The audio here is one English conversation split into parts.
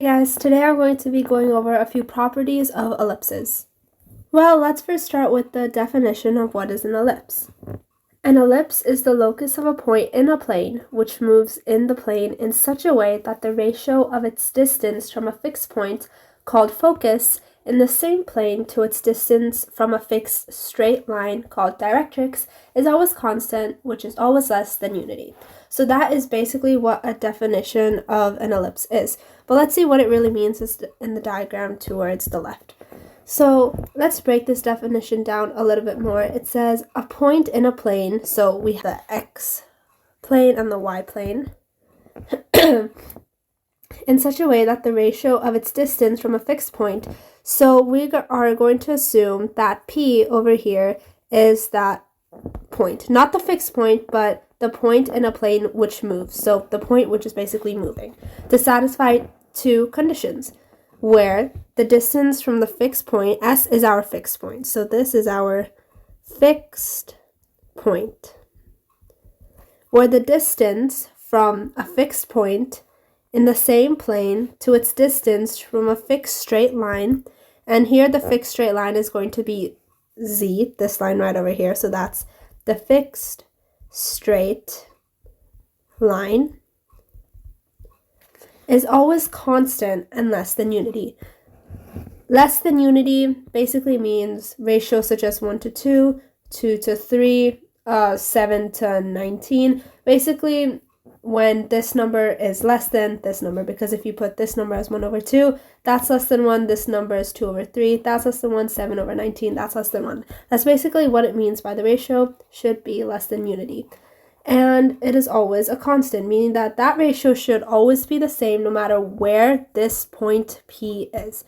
Hey guys, today I'm going to be going over a few properties of ellipses. Well, let's first start with the definition of what is an ellipse. An ellipse is the locus of a point in a plane which moves in the plane in such a way that the ratio of its distance from a fixed point, called focus, in the same plane to its distance from a fixed straight line, called directrix, is always constant, which is always less than unity. So that is basically what a definition of an ellipse is. But let's see what it really means in the diagram towards the left. So let's break this definition down a little bit more. It says a point in a plane, so we have the x plane and the y plane, in such a way that the ratio of its distance from a fixed point, so we are going to assume that P over here is that point, not the fixed point, but the point in a plane which moves, so the point which is basically moving, to satisfy two conditions, where the distance from the fixed point, S is our fixed point, so this is our fixed point, where the distance from a fixed point in the same plane to its distance from a fixed straight line, and here the fixed straight line is going to be Z, this line right over here, so that's the fixed straight line, is always constant and less than unity. Less than unity basically means ratios such as 1 to 2, 2 to 3, 7 to 19. Basically, when this number is less than this number, because if you put this number as 1 over 2, that's less than 1, this number is 2 over 3, that's less than 1, 7 over 19, that's less than 1. That's basically what it means by the ratio should be less than unity. And it is always a constant, meaning that that ratio should always be the same no matter where this point P is.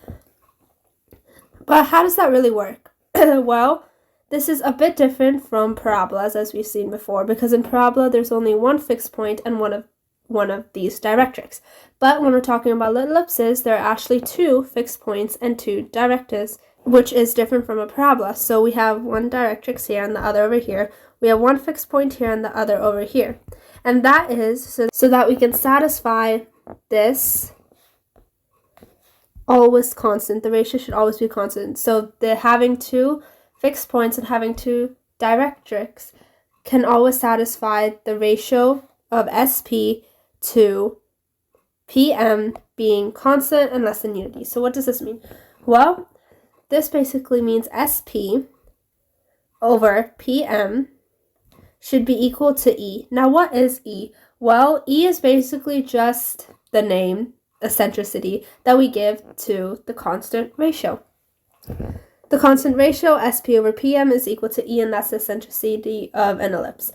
But how does that really work? Well, this is a bit different from parabolas, as we've seen before, because in parabola there's only one fixed point and one of these directrix. But when we're talking about ellipses, there are actually two fixed points and two directrixes, which is different from a parabola. So we have one directrix here and the other over here. We have one fixed point here and the other over here. And that is so that we can satisfy this always constant. The ratio should always be constant. So the having two fixed points and having two directrix can always satisfy the ratio of SP to PM being constant and less than unity. So what does this mean? Well, this basically means SP over PM should be equal to E. Now, what is E? Well, E is basically just the name, eccentricity, that we give to the constant ratio. The constant ratio, SP over PM, is equal to E, and that's the eccentricity of an ellipse.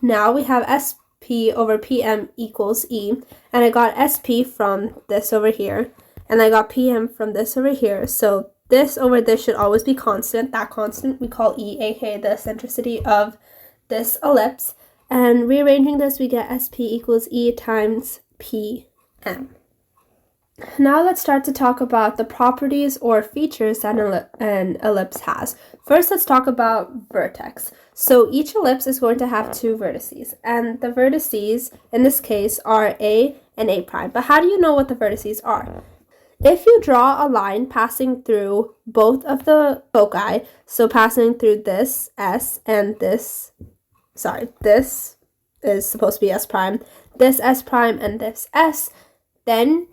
Now we have SP over PM equals E, and I got SP from this over here, and I got PM from this over here, so this over this should always be constant. That constant we call E, aka the eccentricity of this ellipse. And rearranging this, we get SP equals E times PM. Now let's start to talk about the properties or features that an ellipse has. First, let's talk about vertex. So each ellipse is going to have two vertices, and the vertices in this case are A and A prime. But how do you know what the vertices are? If you draw a line passing through both of the foci, so passing through this S and this is supposed to be S prime, this S prime and this S, then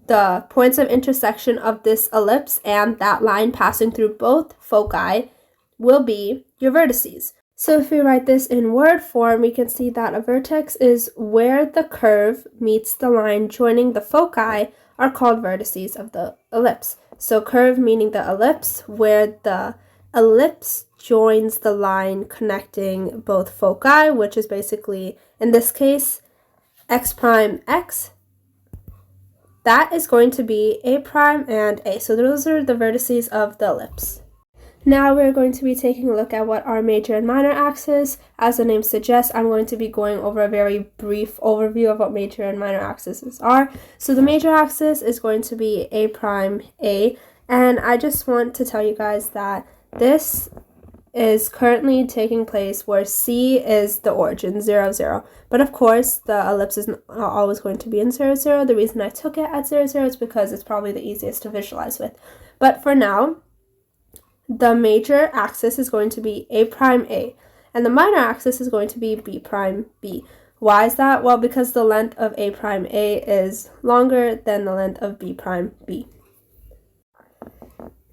the points of intersection of this ellipse and that line passing through both foci will be your vertices. So if we write this in word form, we can see that a vertex is where the curve meets the line joining the foci are called vertices of the ellipse. So curve meaning the ellipse, where the ellipse joins the line connecting both foci, which is basically, in this case, x prime x. That is going to be A prime and A. So those are the vertices of the ellipse. Now we're going to be taking a look at what are major and minor axes. As the name suggests, I'm going to be going over a very brief overview of what major and minor axes are. So the major axis is going to be A prime A, and I just want to tell you guys that this is currently taking place where C is the origin, 0, 0. But of course, the ellipse is not always going to be in 0, 0. The reason I took it at 0, 0 is because it's probably the easiest to visualize with. But for now, the major axis is going to be A prime A, and the minor axis is going to be B prime B. Why is that? Well, because the length of A prime A is longer than the length of B prime B.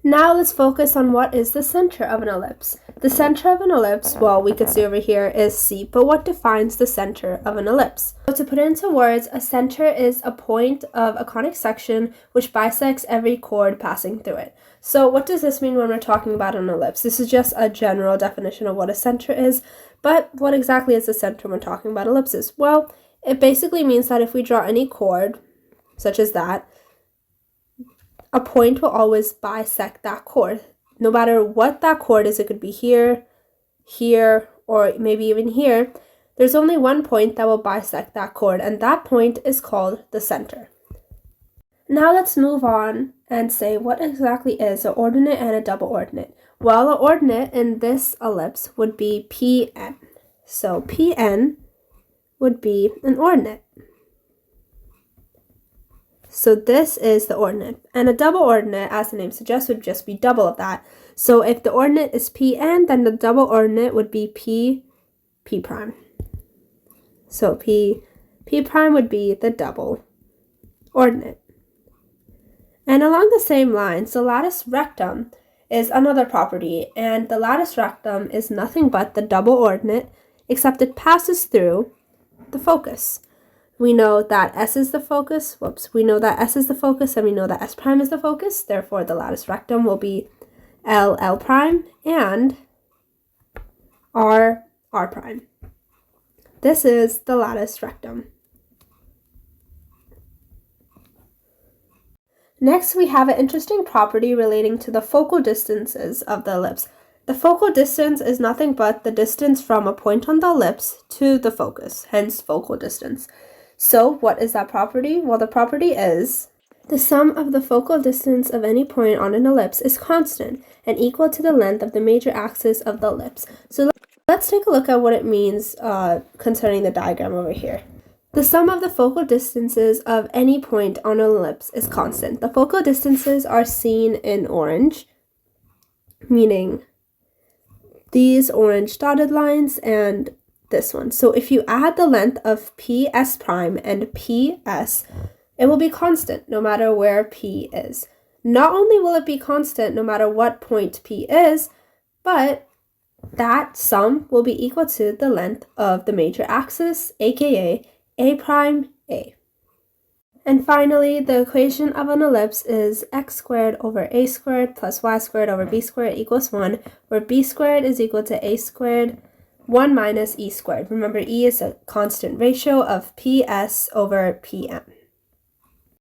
Now let's focus on what is the center of an ellipse. The center of an ellipse, well, we could see over here is C, but what defines the center of an ellipse? So to put it into words, a center is a point of a conic section which bisects every chord passing through it. So what does this mean when we're talking about an ellipse? This is just a general definition of what a center is, but what exactly is the center when we're talking about ellipses? Well, it basically means that if we draw any chord, such as that, a point will always bisect that chord. No matter what that chord is, it could be here, here, or maybe even here, there's only one point that will bisect that chord, and that point is called the center. Now let's move on and say what exactly is an ordinate and a double ordinate. Well, an ordinate in this ellipse would be Pn. So Pn would be an ordinate. So this is the ordinate. And a double ordinate, as the name suggests, would just be double of that. So if the ordinate is Pn, then the double ordinate would be P prime. So P prime would be the double ordinate. And along the same lines, the latus rectum is another property, and the latus rectum is nothing but the double ordinate, except it passes through the focus. We know that S is the focus, we know that S is the focus, and we know that S prime is the focus, therefore the latus rectum will be L prime, and R prime. This is the latus rectum. Next, we have an interesting property relating to the focal distances of the ellipse. The focal distance is nothing but the distance from a point on the ellipse to the focus, hence focal distance. So what is that property? Well, the property is the sum of the focal distance of any point on an ellipse is constant and equal to the length of the major axis of the ellipse. So let's take a look at what it means concerning the diagram over here. The sum of the focal distances of any point on an ellipse is constant. The focal distances are seen in orange, meaning these orange dotted lines and this one. So if you add the length of PS prime and PS, it will be constant no matter where P is. Not only will it be constant no matter what point P is, but that sum will be equal to the length of the major axis, aka A prime A. And finally, the equation of an ellipse is x squared over a squared plus y squared over b squared equals 1, where b squared is equal to a squared 1 minus e squared. Remember, e is a constant ratio of ps over pn.